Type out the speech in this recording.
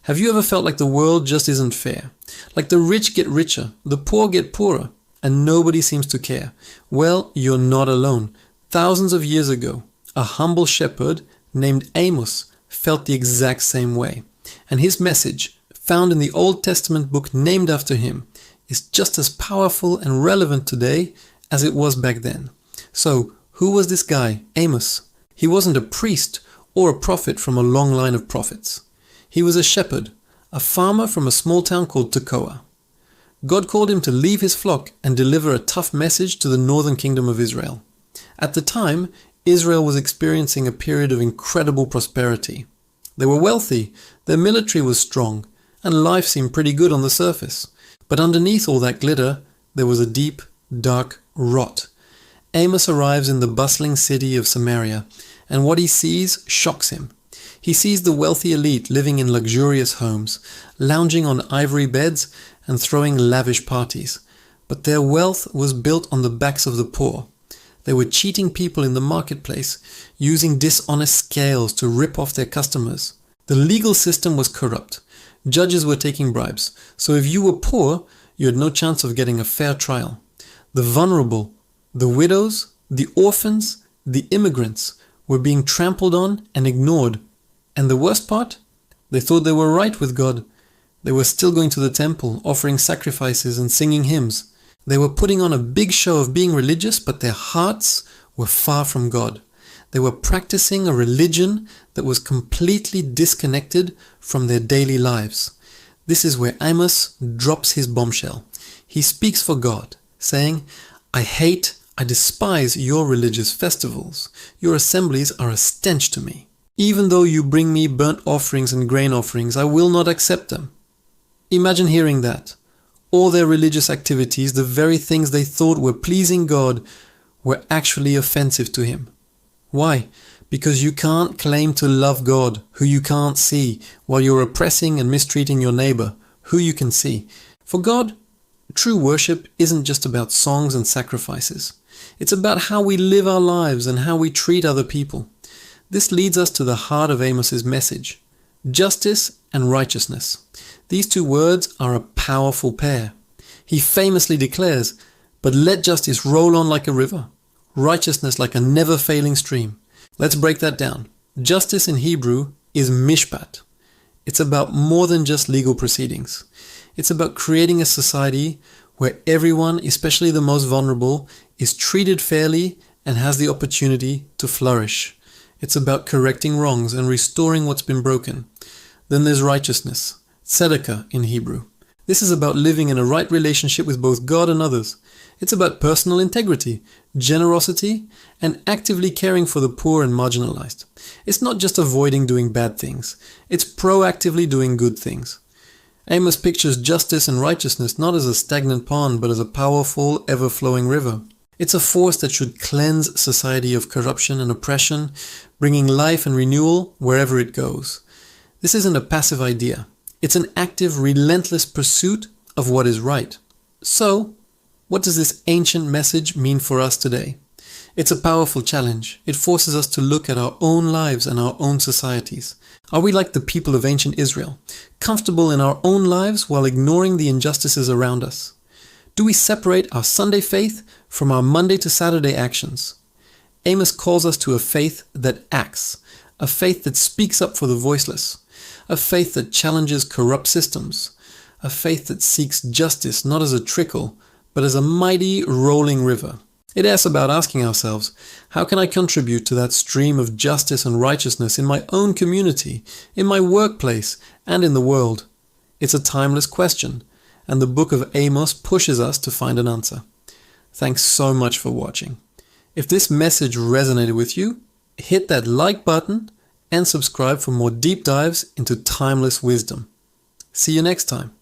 Have you ever felt like the world just isn't fair? Like the rich get richer, the poor get poorer, and nobody seems to care? Well, you're not alone. Thousands of years ago, a humble shepherd named Amos felt the exact same way. And his message, found in the Old Testament book named after him, is just as powerful and relevant today as it was back then. So, who was this guy, Amos? He wasn't a priest or a prophet from a long line of prophets. He was a shepherd, a farmer from a small town called Tekoa. God called him to leave his flock and deliver a tough message to the northern kingdom of Israel. At the time, Israel was experiencing a period of incredible prosperity. They were wealthy, their military was strong, and life seemed pretty good on the surface. But underneath all that glitter, there was a deep, dark rot. Amos arrives in the bustling city of Samaria, and what he sees shocks him. He sees the wealthy elite living in luxurious homes, lounging on ivory beds and throwing lavish parties. But their wealth was built on the backs of the poor. They were cheating people in the marketplace, using dishonest scales to rip off their customers. The legal system was corrupt. Judges were taking bribes, so if you were poor, you had no chance of getting a fair trial. The vulnerable, the widows, the orphans, the immigrants were being trampled on and ignored. And the worst part? They thought they were right with God. They were still going to the temple, offering sacrifices and singing hymns. They were putting on a big show of being religious, but their hearts were far from God. They were practicing a religion that was completely disconnected from their daily lives. This is where Amos drops his bombshell. He speaks for God, saying, I despise your religious festivals. Your assemblies are a stench to me. Even though you bring me burnt offerings and grain offerings, I will not accept them. Imagine hearing that. All their religious activities, the very things they thought were pleasing God, were actually offensive to him. Why? Because you can't claim to love God, who you can't see, while you're oppressing and mistreating your neighbor, who you can see. For God, true worship isn't just about songs and sacrifices. It's about how we live our lives and how we treat other people. This leads us to the heart of Amos's message: justice and righteousness. These two words are a powerful pair. He famously declares, "But let justice roll on like a river, righteousness like a never-failing stream." Let's break that down. Justice in Hebrew is mishpat. It's about more than just legal proceedings. It's about creating a society where everyone, especially the most vulnerable, is treated fairly and has the opportunity to flourish. It's about correcting wrongs and restoring what's been broken. Then there's righteousness, tzedakah in Hebrew. This is about living in a right relationship with both God and others. It's about personal integrity, generosity, and actively caring for the poor and marginalized. It's not just avoiding doing bad things. It's proactively doing good things. Amos pictures justice and righteousness not as a stagnant pond, but as a powerful, ever-flowing river. It's a force that should cleanse society of corruption and oppression, bringing life and renewal wherever it goes. This isn't a passive idea. It's an active, relentless pursuit of what is right. So, what does this ancient message mean for us today? It's a powerful challenge. It forces us to look at our own lives and our own societies. Are we like the people of ancient Israel, comfortable in our own lives while ignoring the injustices around us? Do we separate our Sunday faith from our Monday to Saturday actions? Amos calls us to a faith that acts, a faith that speaks up for the voiceless, a faith that challenges corrupt systems, a faith that seeks justice not as a trickle, but as a mighty rolling river. It asks about asking ourselves, how can I contribute to that stream of justice and righteousness in my own community, in my workplace, and in the world? It's a timeless question, and the Book of Amos pushes us to find an answer. Thanks so much for watching. If this message resonated with you, hit that like button and subscribe for more deep dives into timeless wisdom. See you next time.